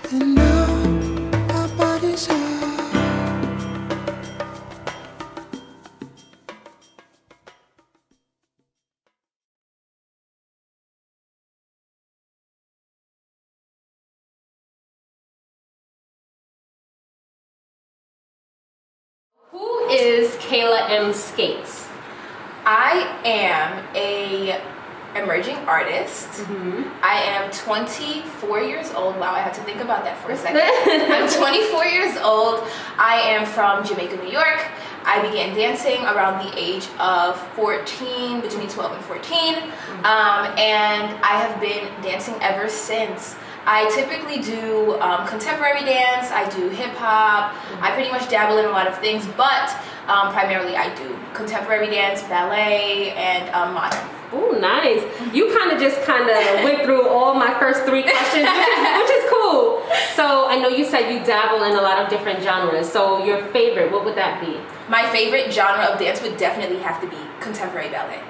And now our bodies are. Who is Kaila M. Skates? I am a emerging artist. I am 24 years old. Wow, I had to think about that for a second. I'm 24 years old. I am from Jamaica, New York. I began dancing around the age of 14, between 12 and 14. And I have been dancing ever since. I typically do contemporary dance, I do hip hop, I pretty much dabble in a lot of things, but primarily I do contemporary dance, ballet, and modern. Oh, nice. You kind of went through all my first three questions, which is cool. So I know you said you dabble in a lot of different genres. So your favorite, what would that be? My favorite genre of dance would definitely have to be contemporary ballet.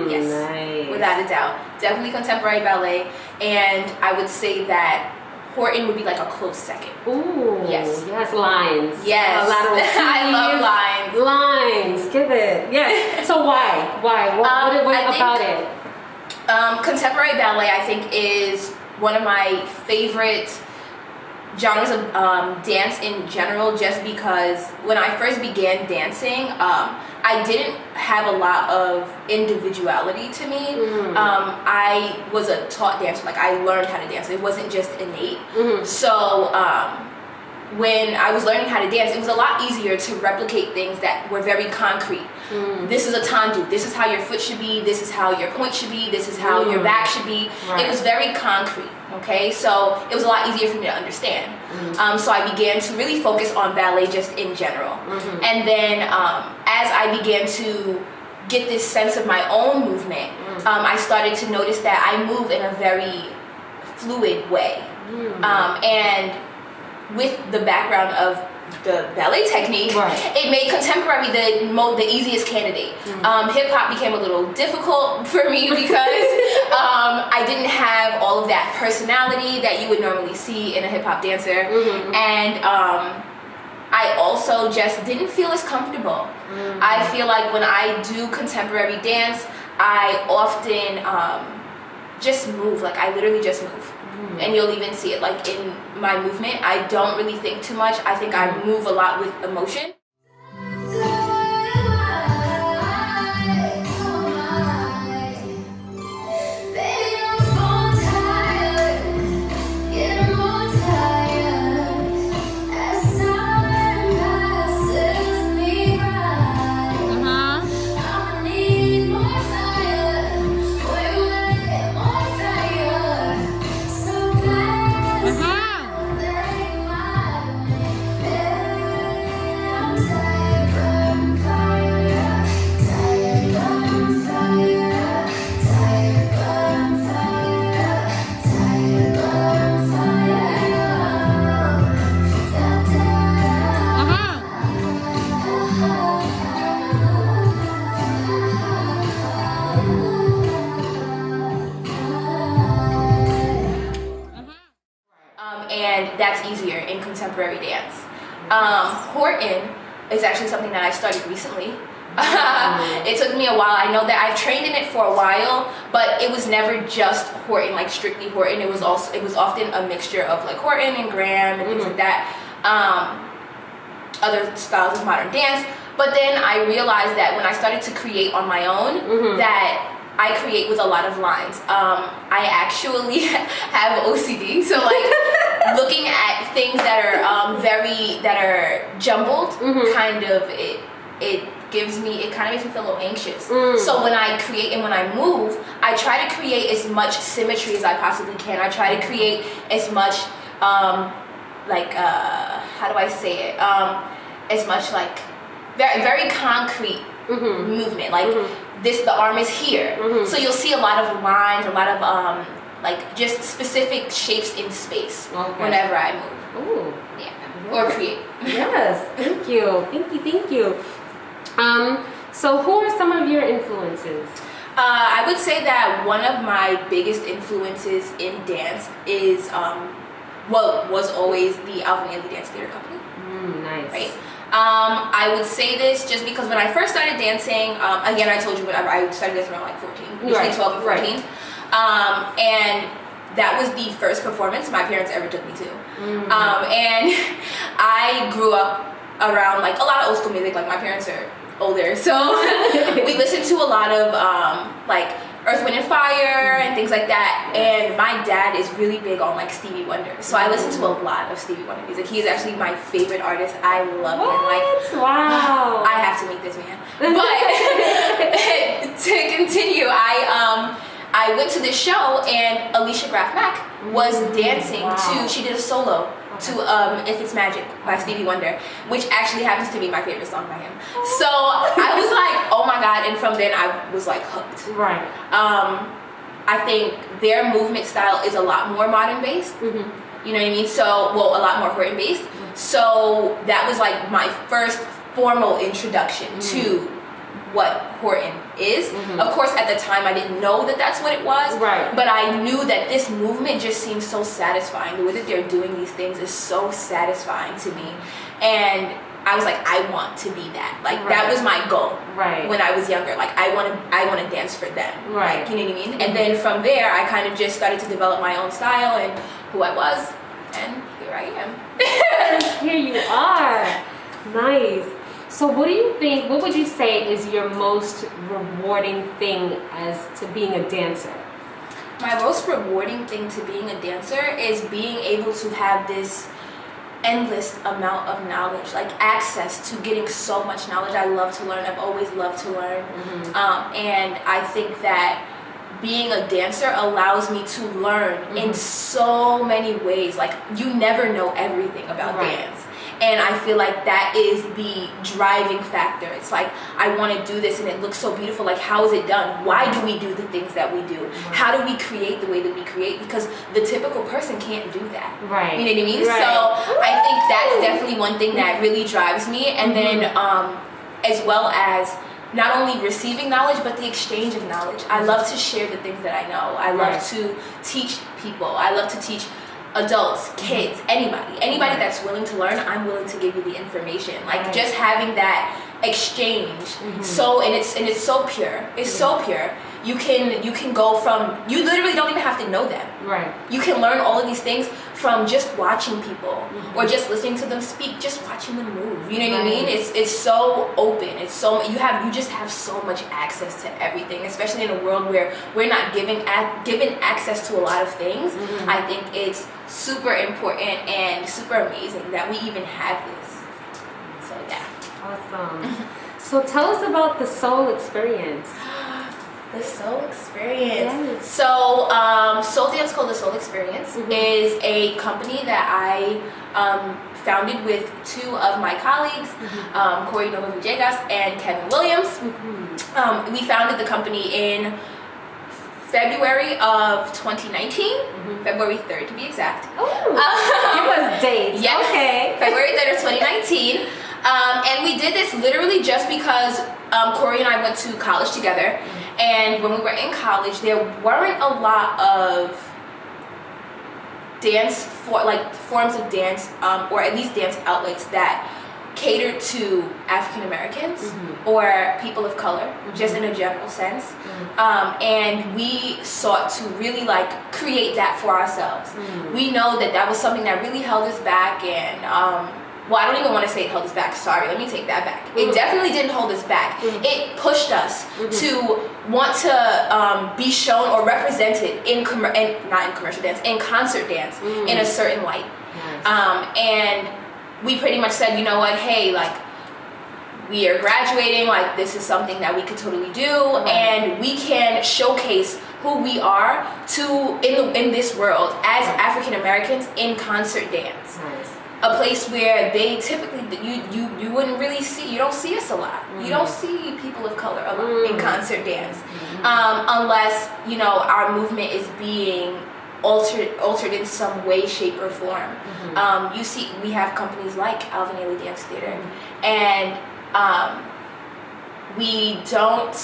Yes, nice. Without a doubt. Definitely contemporary ballet. And I would say that Horton would be like a close second. Ooh, yes, lines. Yes, a lot of I love lines. Lines, give it. Yes. So why? What about it? Contemporary ballet, I think, is one of my favorite genres of dance in general, just because when I first began dancing, I didn't have a lot of individuality to me. I was a taught dancer, like I learned how to dance. It wasn't just innate. So when I was learning how to dance, it was a lot easier to replicate things that were very concrete. This is a tendu, this is how your foot should be, this is how your point should be, this is how your back should be. Right. It was very concrete, okay? So it was a lot easier for me to understand. So I began to really focus on ballet just in general. And then as I began to get this sense of my own movement, I started to notice that I move in a very fluid way. And with the background of the ballet technique, it made contemporary the easiest candidate. Hip hop became a little difficult for me because I didn't have all of that personality that you would normally see in a hip hop dancer, and I also just didn't feel as comfortable. I feel like when I do contemporary dance, I often just move, like I literally just move. And you'll even see it like in my movement. I don't really think too much. I think I move a lot with emotion. And that's easier in contemporary dance. Horton is actually something that I started recently. It took me a while. I know that I've trained in it for a while, but it was never just Horton, like strictly Horton. It was often a mixture of like Horton and Graham and things like that. Other styles of modern dance. But then I realized that when I started to create on my own, that I create with a lot of lines. I actually have OCD, so like looking at things that are jumbled, kind of it kind of makes me feel a little anxious. So when I create and when I move, I try to create as much symmetry as I possibly can. I try to create as much how do I say it? As much like very, very concrete movement. Like the arm is here. So you'll see a lot of lines, a lot of like just specific shapes in space whenever I move. Ooh. Yeah. Or create. Yes. Thank you. Thank you. So who are some of your influences? I would say that one of my biggest influences in dance is was always the Alvin Ailey Dance Theater Company. Nice. Right. I would say this just because when I first started dancing, again, I told you whenever I started dancing around like 14, between 12 and 14. And that was the first performance my parents ever took me to. And I grew up around like a lot of old school music. Like my parents are older, so we listened to a lot of like Earth, Wind and Fire and things like that. And my dad is really big on like Stevie Wonder, so I listen to a lot of Stevie Wonder music. He is actually my favorite artist. I love him. Like, wow, I have to meet this man. But to continue, I went to this show and Alicia Graf Mack was dancing to. She did a solo to If It's Magic by Stevie Wonder, which actually happens to be my favorite song by him. So I was like, oh my god, and from then I was like hooked. Right. I think their movement style is a lot more modern based. You know what I mean? So, well, a lot more Horton based. So that was like my first formal introduction to what Horton is. Of course, at the time I didn't know that that's what it was, but I knew that this movement just seems so satisfying. The way that they're doing these things is so satisfying to me, and I was like, I want to be that. Like that was my goal when I was younger. Like I want to dance for them. Like, you know what I mean? And then from there, I kind of just started to develop my own style and who I was, and here I am. Here you are. Nice. So what do you think, what would you say is your most rewarding thing as to being a dancer? My most rewarding thing to being a dancer is being able to have this endless amount of knowledge, like access to getting so much knowledge. I love to learn. I've always loved to learn. And I think that being a dancer allows me to learn in so many ways. Like you never know everything about dance. And I feel like that is the driving factor. It's like, I want to do this and it looks so beautiful. Like, how is it done? Why do we do the things that we do? How do we create the way that we create? Because the typical person can't do that. You know what I mean? So I think that's definitely one thing that really drives me. And then as well as not only receiving knowledge, but the exchange of knowledge. I love to share the things that I know. I love to teach people. I love to teach adults, kids, anybody that's willing to learn. I'm willing to give you the information. Like just having that exchange. So and it's so pure. It's so pure. You can go from, you literally don't even have to know them. You can learn all of these things from just watching people or just listening to them speak, just watching them move. You know what I mean? It's so open. It's so you just have so much access to everything, especially in a world where we're not given access to a lot of things. I think it's super important and super amazing that we even have this. So yeah. Awesome. So tell us about the soul experience. The Soul Experience. So, Soul Dance called The Soul Experience is a company that I founded with two of my colleagues, Corey Nova Villegas and Kevin Williams. We founded the company in February of 2019, February 3rd to be exact. Give us dates. Yeah. Okay. February 3rd of 2019. And we did this literally just because Corey and I went to college together. And when we were in college, there weren't a lot of forms of dance, or at least dance outlets that catered to African Americans or people of color, just in a general sense. And we sought to really like create that for ourselves. We know that was something that really held us back, and well, I don't even want to say it held us back. Sorry, let me take that back. It definitely didn't hold us back. It pushed us to want to be shown or represented not in commercial dance, in concert dance in a certain light. And we pretty much said, you know what, hey, like, we are graduating, like, this is something that we could totally do, and we can showcase who we are in this world as African Americans in concert dance. A place where they typically, you wouldn't really see, you don't see us a lot. You don't see people of color a lot in concert dance. Unless, you know, our movement is being altered in some way, shape, or form. You see, we have companies like Alvin Ailey Dance Theater, and we don't,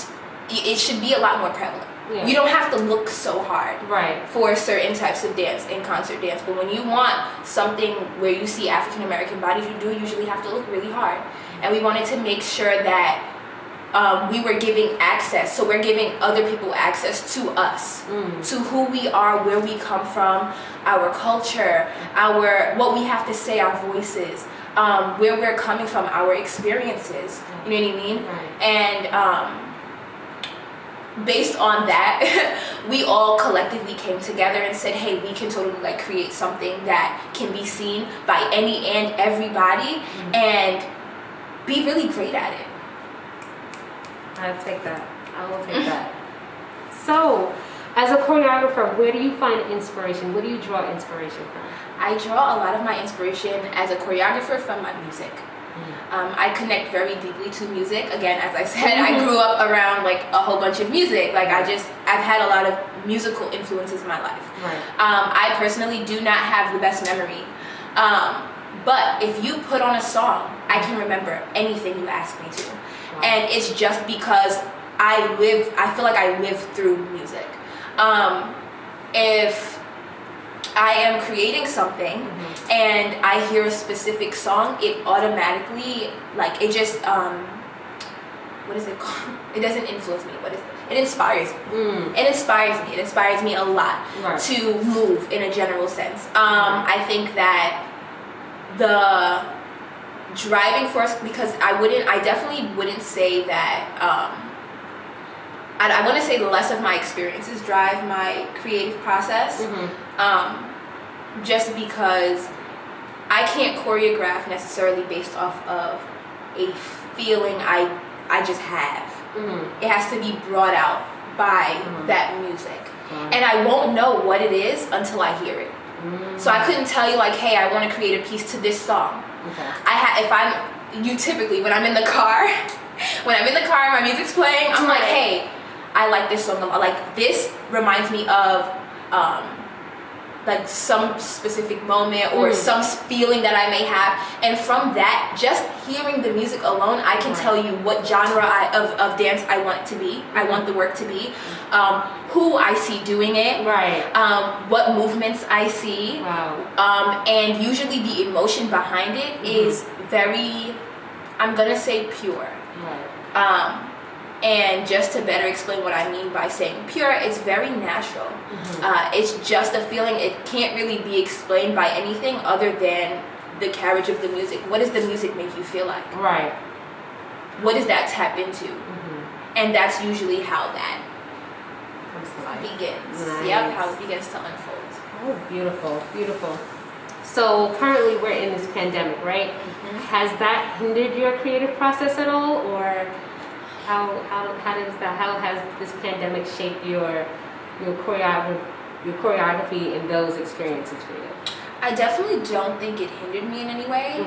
it should be a lot more prevalent. You don't have to look so hard Right. for certain types of dance in concert dance. But when you want something where you see African American bodies, you do usually have to look really hard. And we wanted to make sure that we were giving access. So we're giving other people access to us, to who we are, where we come from, our culture, what we have to say, our voices, where we're coming from, our experiences. You know what I mean? Right. And based on that, we all collectively came together and said, hey, we can totally like create something that can be seen by any and everybody and be really great at it. I'll take that. I will take that. So, as a choreographer, where do you find inspiration? Where do you draw inspiration from? I draw a lot of my inspiration as a choreographer from my music. I connect very deeply to music. Again, as I said, I grew up around like a whole bunch of music. Like I've had a lot of musical influences in my life. Right. I personally do not have the best memory. But if you put on a song, I can remember anything you ask me to. Wow. And it's just because I feel like I live through music. If I am creating something and I hear a specific song, it automatically, like, it just, what is it called? It doesn't influence me. What is it? It inspires me. It inspires me. It inspires me a lot to move in a general sense. I think that the driving force, because I definitely wouldn't say that, I want to say less of my experiences drive my creative process. Just because I can't choreograph necessarily based off of a feeling I just have. It has to be brought out by that music. And I won't know what it is until I hear it. So I couldn't tell you like, hey, I want to create a piece to this song. Typically when I'm in the car, and my music's playing, I'm like, hey, I like this song a lot. Like this reminds me of like some specific moment or some feeling that I may have, and from that, just hearing the music alone, I can tell you what genre of dance I want it to be. I want the work to be, who I see doing it, what movements I see, and usually the emotion behind it is very, I'm gonna say pure. And just to better explain what I mean by saying pure, it's very natural. It's just a feeling. It can't really be explained by anything other than the carriage of the music. What does the music make you feel like? What does that tap into? And that's usually how that begins. Nice. How it begins to unfold. Oh, beautiful, beautiful. So currently we're in this pandemic, right? Has that hindered your creative process at all, or how has this pandemic shaped your choreography and those experiences for you? I definitely don't think it hindered me in any way.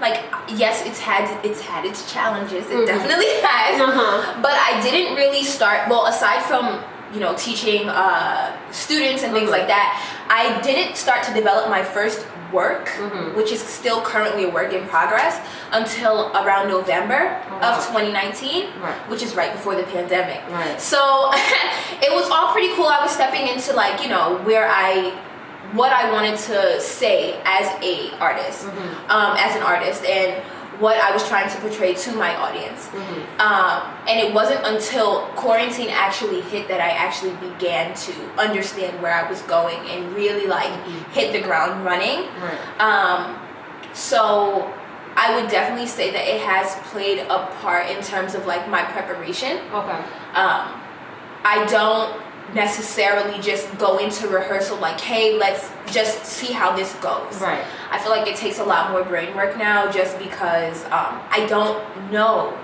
Like, yes, it's had its challenges. It definitely has. But I didn't really start, well, aside from, teaching students and things like that, I didn't start to develop my first work, which is still currently a work in progress, until around November of 2019, which is right before the pandemic. So it was all pretty cool. I was stepping into like, what I wanted to say as an artist, and what I was trying to portray to my audience. And it wasn't until quarantine actually hit that I actually began to understand where I was going and really like hit the ground running. So I would definitely say that it has played a part in terms of like my preparation. I don't necessarily just go into rehearsal like, hey, let's just see how this goes. I feel like it takes a lot more brain work now, just because I don't know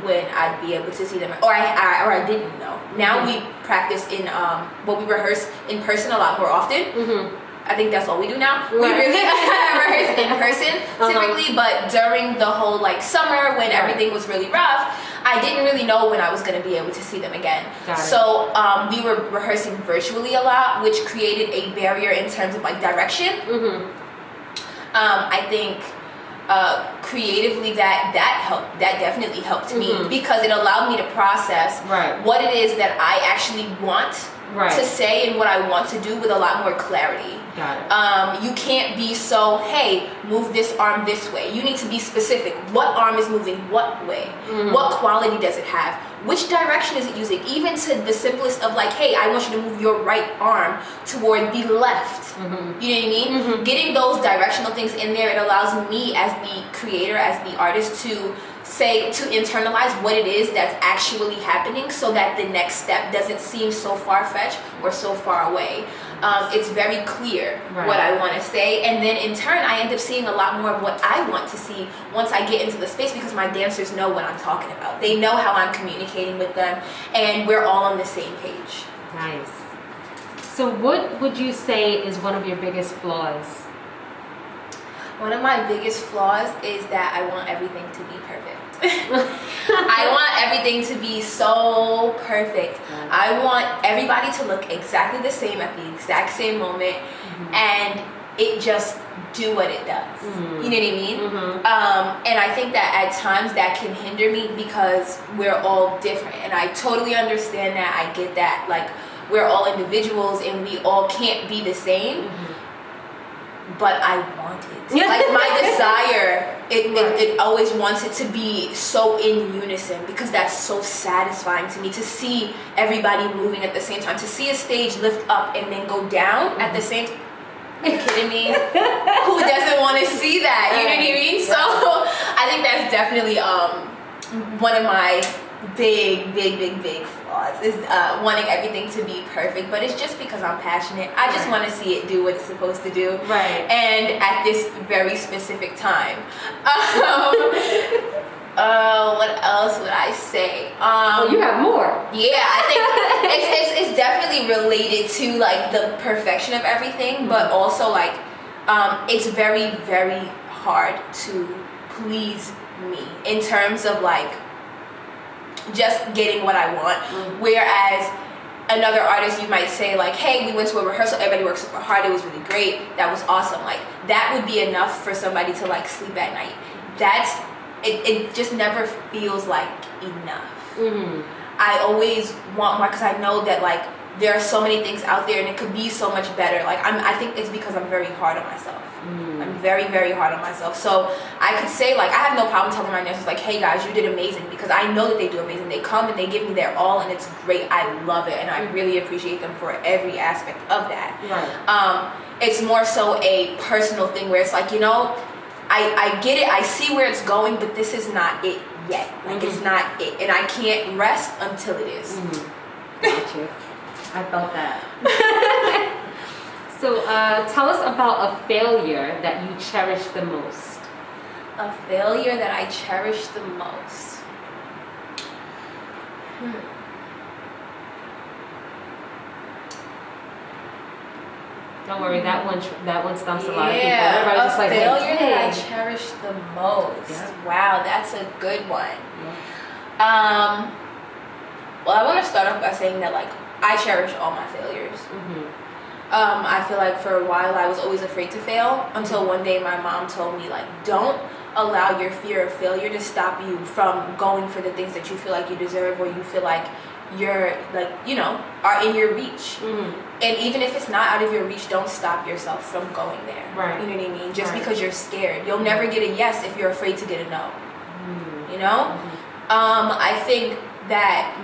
when I'd be able to see them, or I didn't know. Now we practice we rehearse in person a lot more often. I think that's all we do now. We really rehearse in person typically, but during the whole like summer when everything was really rough, I didn't really know when I was going to be able to see them again. So we were rehearsing virtually a lot, which created a barrier in terms of like direction. I think creatively that definitely helped me because it allowed me to process what it is that I actually want to say and what I want to do with a lot more clarity. Got it. You can't be so, hey, move this arm this way. You need to be specific. What arm is moving what way? What quality does it have? Which direction is it using? Even to the simplest of like, hey, I want you to move your right arm toward the left. You know what I mean? Getting those directional things in there, it allows me as the creator, as the artist to internalize what it is that's actually happening so that the next step doesn't seem so far-fetched or so far away. It's very clear what I want to say, and then in turn I end up seeing a lot more of what I want to see once I get into the space because my dancers know what I'm talking about. They know how I'm communicating with them, and we're all on the same page. Nice. So what would you say is one of your biggest flaws? One of my biggest flaws is that I want everything to be perfect. I want everything to be so perfect. I want everybody to look exactly the same at the exact same moment and it just do what it does. You know what I mean? And I think that at times that can hinder me because we're all different. And I totally understand that. I get that. Like, we're all individuals and we all can't be the same. But I want it. Like, my desire, it always wants it to be so in unison because that's so satisfying to me to see everybody moving at the same time, to see a stage lift up and then go down at the same time. Are you kidding me? Who doesn't want to see that? You know what I mean? So I think that's definitely one of my big flaws is wanting everything to be perfect, but it's just because I'm passionate. I just want to see it do what it's supposed to do, and at this very specific time. What else would I say? You have more. Yeah, I think it's definitely related to like the perfection of everything, but also like it's very hard to please me in terms of like just getting what I want. Whereas another artist, you might say like, hey, we went to a rehearsal, everybody worked super hard, it was really great, that was awesome. Like, that would be enough for somebody to like sleep at night. It just never feels like enough. I always want more because I know that like there are so many things out there and it could be so much better. Like, I think it's because I'm very hard on myself. I'm very hard on myself. So I could say like, I have no problem telling my dancers like, hey guys, you did amazing, because I know that they do amazing. They come and they give me their all and it's great. I love it and I really appreciate them for every aspect of that. It's more so a personal thing where it's like, you know, I get it, I see where it's going, but this is not it yet. Like, it's not it, and I can't rest until it is. Got you. I felt that. So tell us about a failure that you cherish the most. A failure that I cherish the most. Don't worry, that one stumps a lot of people. Yeah, Everybody's just a like, failure hey. that I cherish the most. Yeah. Wow, that's a good one. Well, I want to start off by saying that like I cherish all my failures. I feel like for a while I was always afraid to fail until one day my mom told me like, don't allow your fear of failure to stop you from going for the things that you feel like you deserve or you feel like you're like, you know, are in your reach. And even if it's not out of your reach, don't stop yourself from going there. You know what I mean? Just because you're scared. You'll never get a yes if you're afraid to get a no. You know? I think that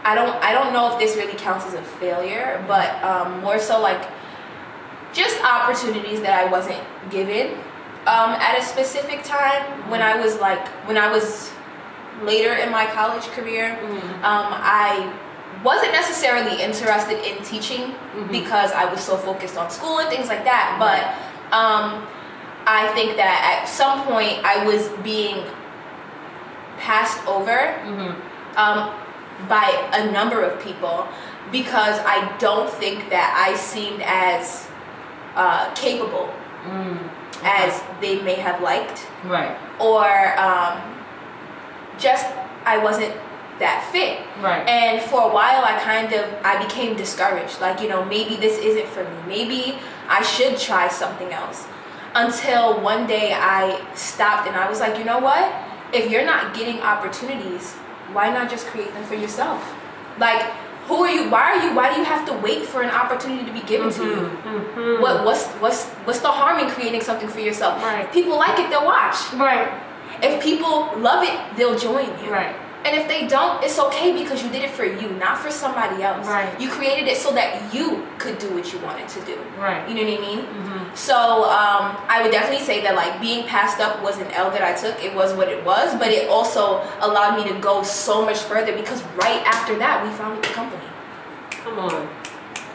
I don't know if this really counts as a failure, but more so like just opportunities that I wasn't given at a specific time when I was later in my college career. I wasn't necessarily interested in teaching because I was so focused on school and things like that, but I think that at some point I was being passed over by a number of people because I don't think that I seemed as capable as they may have liked, or just I wasn't that fit. And for a while I became discouraged, like, you know, maybe this isn't for me, maybe I should try something else. until one day I stopped and I was like, you know what? If you're not getting opportunities, why not just create them for yourself? Like, who are you? Why do you have to wait for an opportunity to be given to you? What's the harm in creating something for yourself? Right. If people like it, they'll watch. Right. If people love it, they'll join you. Right. And if they don't, it's okay because you did it for you, not for somebody else. Right. You created it so that you could do what you wanted to do. Right. You know what I mean? So I would definitely say that like being passed up was an L that I took. It was what it was, but it also allowed me to go so much further because right after that we founded the company. Come on.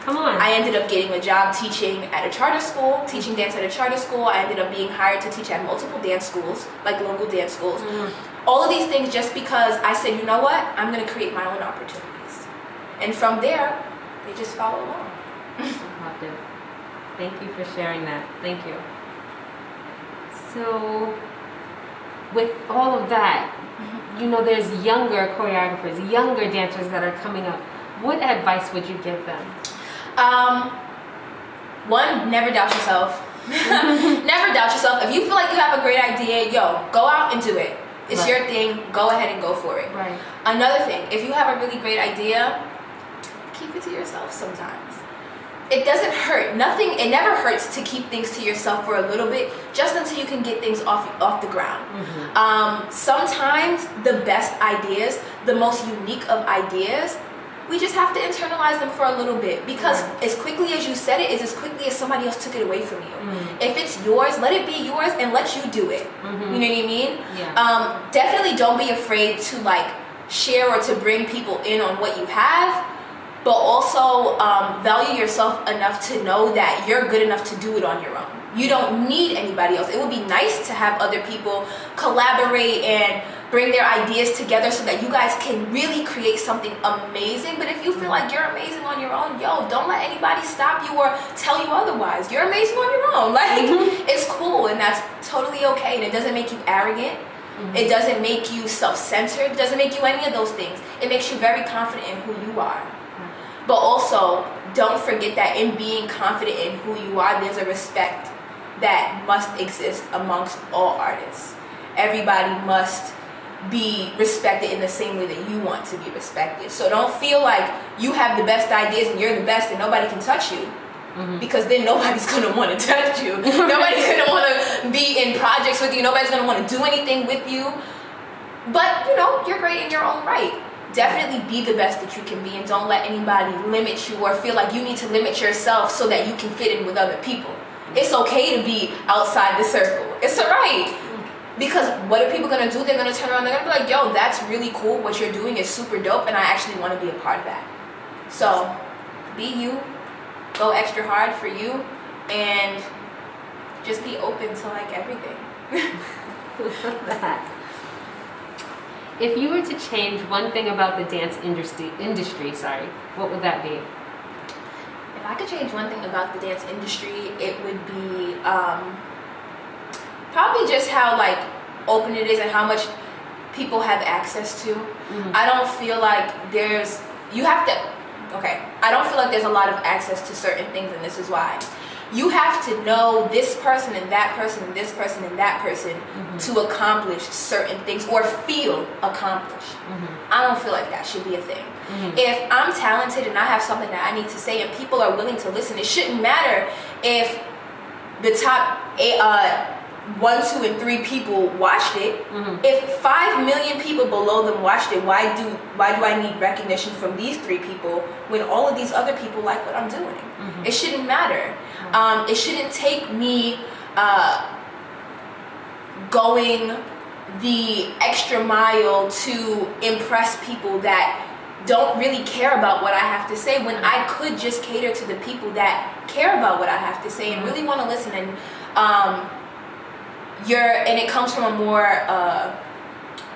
Come on. I ended up getting a job teaching at a charter school, teaching dance at a charter school. I ended up being hired to teach at multiple dance schools, like local dance schools. All of these things just because I said, you know what? I'm going to create my own opportunities. And from there, they just follow along. Loved it. Thank you for sharing that. Thank you. So, with all of that, you know, there's younger choreographers, younger dancers that are coming up. What advice would you give them? One, never doubt yourself. Never doubt yourself. If you feel like you have a great idea, go out and do it. It's Right. your thing. Go ahead and go for it. Right. Another thing, if you have a really great idea, keep it to yourself sometimes. It doesn't hurt. It never hurts to keep things to yourself for a little bit, just until you can get things off the ground. Sometimes the best ideas, the most unique of ideas, we just have to internalize them for a little bit because as quickly as you said it is as quickly as somebody else took it away from you. If it's yours, let it be yours and let you do it. You know what I mean? Yeah. Definitely don't be afraid to like share or to bring people in on what you have, but also value yourself enough to know that you're good enough to do it on your own. You don't need anybody else. It would be nice to have other people collaborate and bring their ideas together so that you guys can really create something amazing. But if you feel like you're amazing on your own, don't let anybody stop you or tell you otherwise. You're amazing on your own. Like, it's cool and that's totally okay. And it doesn't make you arrogant. It doesn't make you self-centered. It doesn't make you any of those things. It makes you very confident in who you are. But also, don't forget that in being confident in who you are, there's a respect that must exist amongst all artists. Everybody must be respected in the same way that you want to be respected. So don't feel like you have the best ideas and you're the best and nobody can touch you. Because then nobody's going to want to touch you. Nobody's going to want to be in projects with you. Nobody's going to want to do anything with you. But, you're great in your own right. Definitely be the best that you can be and don't let anybody limit you or feel like you need to limit yourself so that you can fit in with other people. It's okay to be outside the circle. It's all right. Because what are people going to do? They're going to turn around, they're going to be like, that's really cool. What you're doing is super dope and I actually want to be a part of that. So, be you. Go extra hard for you. And just be open to like everything. Love that. If you were to change one thing about the dance industry, what would that be? If I could change one thing about the dance industry, it would be probably just how like open it is and how much people have access to. I don't feel like I don't feel like there's a lot of access to certain things, and this is why. You have to know this person and that person and this person and that person to accomplish certain things or feel accomplished. I don't feel like that should be a thing. If I'm talented and I have something that I need to say and people are willing to listen, it shouldn't matter if the top 1, 2, and 3 people watched it. If 5 million people below them watched it, why do I need recognition from these 3 people when all of these other people like what I'm doing? It shouldn't matter. It shouldn't take me going the extra mile to impress people that don't really care about what I have to say when I could just cater to the people that care about what I have to say and really want to listen. And it comes from a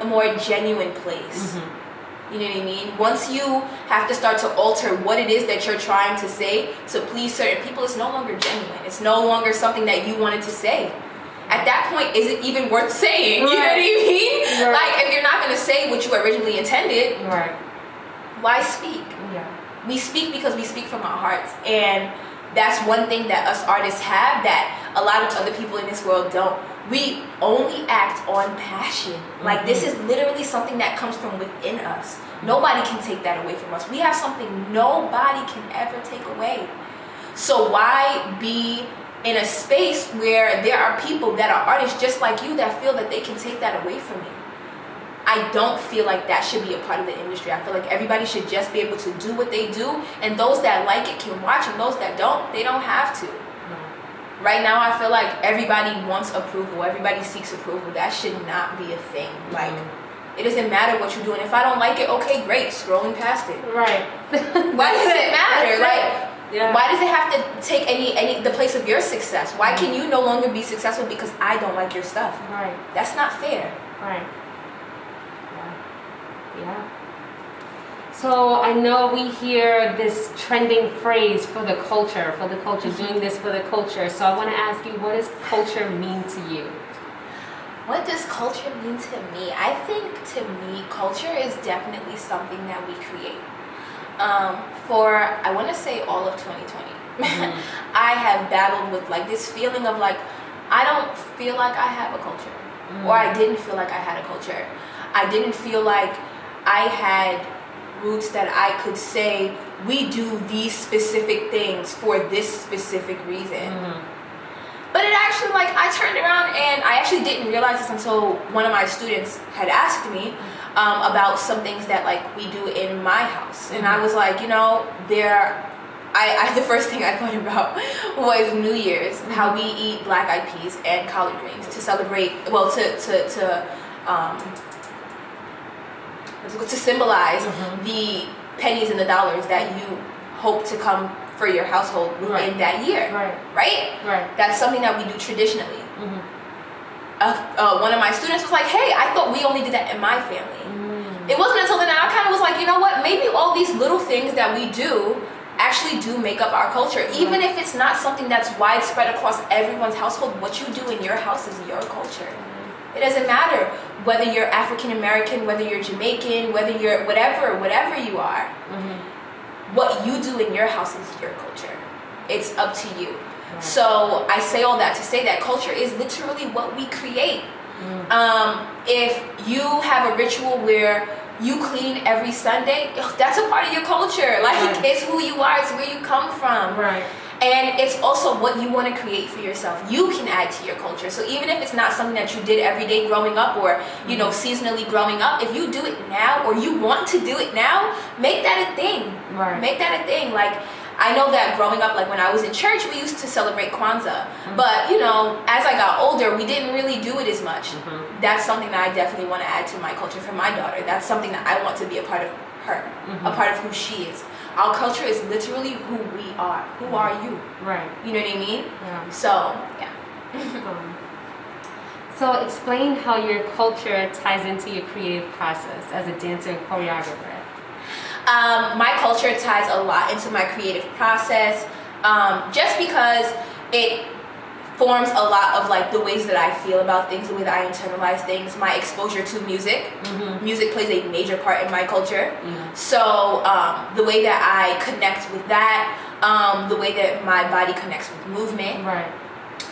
more genuine place. You know what I mean? Once you have to start to alter what it is that you're trying to say to please certain people, it's no longer genuine. It's no longer something that you wanted to say. At that point, is it even worth saying? You know what I mean? Like, if you're not going to say what you originally intended, why speak? We speak because we speak from our hearts. And that's one thing that us artists have that a lot of other people in this world don't. We only act on passion. Like, this is literally something that comes from within us. Nobody can take that away from us. We have something nobody can ever take away. So why be in a space where there are people that are artists just like you that feel that they can take that away from you? I don't feel like that should be a part of the industry. I feel like everybody should just be able to do what they do, and those that like it can watch, and those that don't, they don't have to. Right now, I feel like everybody wants approval. Everybody seeks approval. That should not be a thing. Like, it doesn't matter what you're doing. If I don't like it, okay, great, scrolling past it. Right. Why does it matter? Like, yeah. why does it have to take any the place of your success? Why can you no longer be successful because I don't like your stuff? Right. That's not fair. Right. Yeah. So I know we hear this trending phrase for the culture, doing this for the culture. So I want to ask you, what does culture mean to you? What does culture mean to me? I think to me, culture is definitely something that we create. For, I want to say all of 2020, I have battled with like this feeling of like, I don't feel like I have a culture. Or I didn't feel like I had a culture. I didn't feel like I had roots that I could say, we do these specific things for this specific reason. But it actually, like, I turned around and I actually didn't realize this until one of my students had asked me about some things that, like, we do in my house. And I was like, you know, the first thing I thought about was New Year's, how we eat black eyed peas and collard greens to celebrate, well, to symbolize the pennies and the dollars that you hope to come for your household within that year. Right? That's something that we do traditionally. One of my students was like, hey, I thought we only did that in my family. It wasn't until then I kind of was like, you know what, maybe all these little things that we do actually do make up our culture. Even if it's not something that's widespread across everyone's household, what you do in your house is your culture. It doesn't matter whether you're African American, whether you're Jamaican, whether you're whatever you are. What you do in your house is your culture. It's up to you. So I say all that to say that culture is literally what we create. If you have a ritual where you clean every Sunday, that's a part of your culture. Like, it's who you are, it's where you come from. And it's also what you want to create for yourself. You can add to your culture. So even if it's not something that you did every day growing up, or, you know, seasonally growing up, if you do it now, or you want to do it now, make that a thing. Make that a thing. Like, I know that growing up, like when I was in church, we used to celebrate Kwanzaa. But, you know, as I got older, we didn't really do it as much. That's something that I definitely want to add to my culture for my daughter. That's something that I want to be a part of her, a part of who she is. Our culture is literally who we are. Who are you? You know what I mean? So, yeah. So explain how your culture ties into your creative process as a dancer and choreographer. My culture ties a lot into my creative process, just because it forms a lot of like the ways that I feel about things, the way that I internalize things, my exposure to music. Music plays a major part in my culture. So the way that I connect with that, the way that my body connects with movement,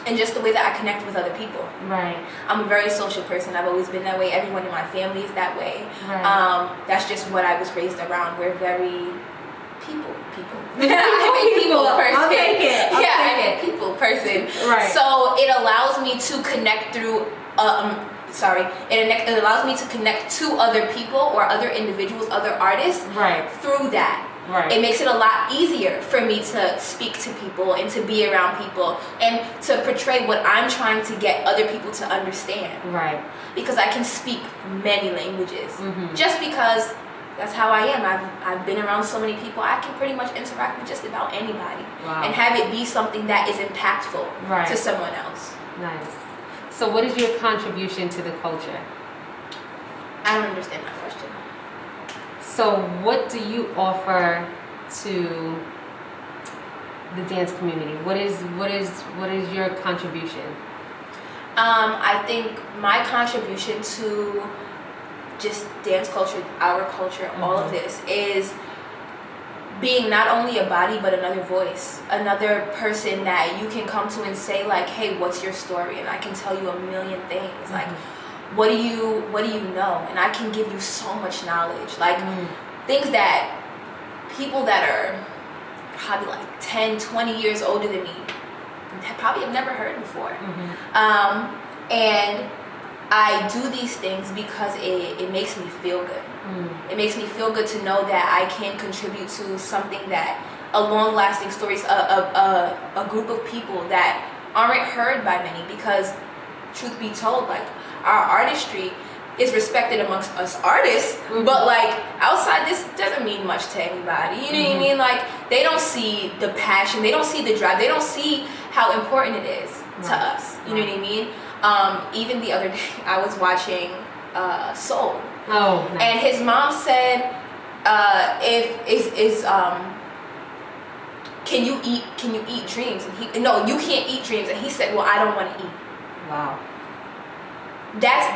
and just the way that I connect with other people. I'm a very social person. I've always been that way. Everyone in my family is that way. That's just what I was raised around. We're very people. I'm a people person. I'll take it. I'm a people person. So it allows me to connect through. It allows me to connect to other people or other individuals, other artists through that. It makes it a lot easier for me to speak to people and to be around people and to portray what I'm trying to get other people to understand. Because I can speak many languages. Just because that's how I am. I've been around so many people. I can pretty much interact with just about anybody and have it be something that is impactful to someone else. Nice. So what is your contribution to the culture? I don't understand that question. So what do you offer to the dance community? What is your contribution? I think my contribution to just dance culture, our culture, all of this is being not only a body but another voice, another person that you can come to and say like, hey, what's your story? And I can tell you a million things. Like, what do you know? And I can give you so much knowledge, like things that people that are probably like 10, 20 years older than me probably have never heard before. And I do these things because it makes me feel good. It makes me feel good to know that I can contribute to something that a long-lasting story, a group of people that aren't heard by many, because truth be told, like, our artistry is respected amongst us artists, but like outside this doesn't mean much to anybody. You know what I mean? Like, they don't see the passion, they don't see the drive, they don't see how important it is to us. You know what I mean? Even the other day, I was watching Soul. Oh, nice. And his mom said, can you eat dreams? And no, you can't eat dreams. And he said, well, I don't want to eat. Wow. That's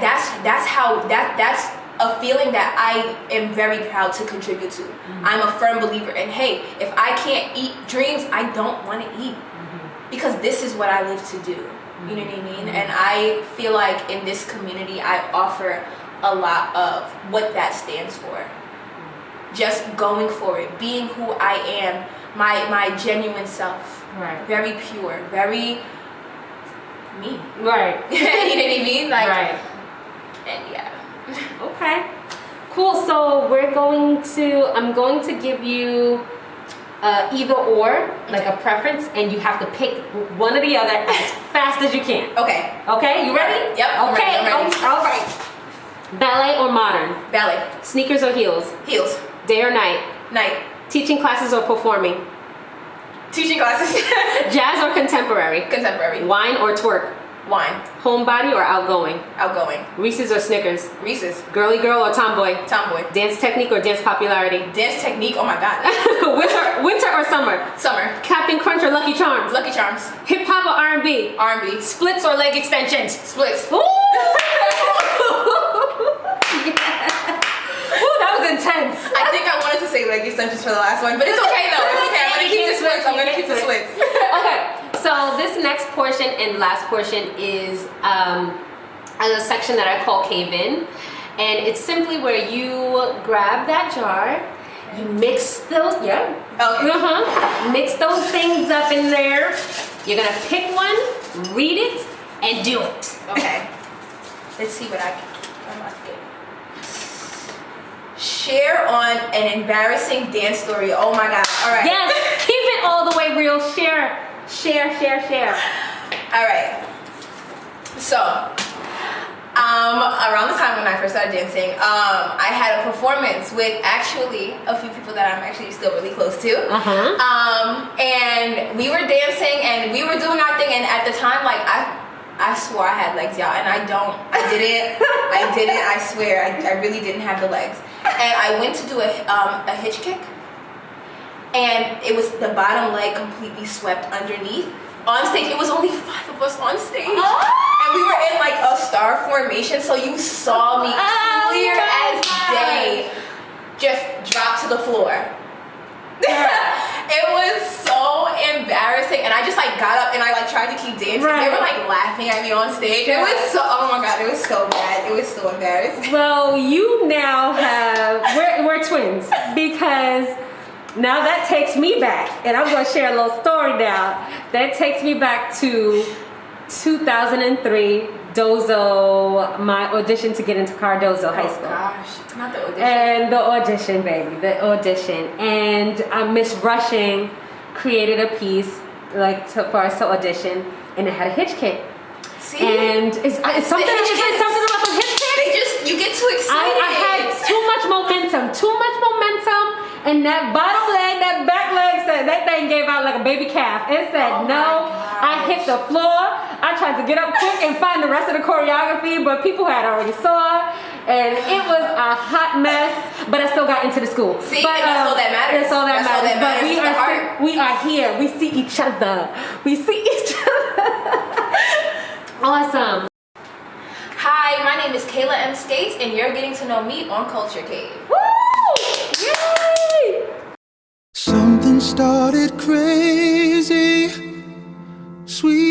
a feeling that I am very proud to contribute to. I'm a firm believer in, hey, if I can't eat dreams, I don't want to eat, because this is what I live to do. You know what I mean? And I feel like in this community, I offer a lot of what that stands for. Just going for it, being who I am, my genuine self. Right. Very pure, very me. Right. You know what I mean? Like, right. and yeah. Okay. Cool. So I'm going to give you either or, like a preference, and you have to pick one or the other as fast as you can. Okay. Okay, you ready? Yep. I'm Okay. ready. All right. Ballet or modern? Ballet. Sneakers or heels? Heels. Day or night? Night. Teaching classes or performing? Teaching classes. Jazz or contemporary? Contemporary. Wine or twerk? Wine. Homebody or outgoing? Outgoing. Reese's or Snickers? Reese's. Girly girl or tomboy? Tomboy. Dance technique or dance popularity? Dance technique. Oh my god. Winter or summer? Summer. Captain Crunch or Lucky Charms? Lucky Charms. Hip hop or R&B? R&B. Splits or leg extensions? Splits. Ooh! Ooh, that was intense. I think I wanted to say leg extensions for the last one, but it's okay though. It's okay. I'm gonna keep the splits. I'm gonna keep the splits. Okay. So this next portion and last portion is a section that I call cave in, and it's simply where you grab that jar, you mix those, mix those things up in there. You're gonna pick one, read it, and do it. Okay. Let's see what I'm not getting. Share on an embarrassing dance story. Oh my god. All right. Yes, keep it all the way real. Share. All right. So, around the time when I first started dancing, I had a performance with actually a few people that I'm actually still really close to. And we were dancing and we were doing our thing. And at the time, like, I swore I had legs, y'all, and I didn't, I swear, I really didn't have the legs. And I went to do a hitch kick, and it was the bottom leg completely swept underneath. On stage, it was only 5 of us on stage, and we were in like a star formation, so you saw me clear as day, just drop to the floor. It was so embarrassing, and I just like got up and I like tried to keep dancing. Right. They were like laughing at me on stage. It was so, oh my god, it was so bad. It was so embarrassing. Well, you now have, we're twins, because now that takes me back, and I'm going to share a little story now. That takes me back to 2003, Dozo, my audition to get into Cardozo High School. Oh gosh, not the audition. And the audition, baby, the audition. And Miss Rushing created a piece for us to audition, and it had a hitch kick. See? And it's something about the hitch kick. You get too excited. I had too much momentum, and that bottom leg, that back leg said, that thing gave out like a baby calf. It said no. I hit the floor. I tried to get up quick and find the rest of the choreography, but people had already saw, and it was a hot mess. But I still got into the school. See, and that's all that matters. That's all that matters. But we are here. We see each other. Awesome. Hi, my name is Kaila M. Skates, and you're getting to know me on Culture Cave. Woo! Yay! So started crazy. Sweet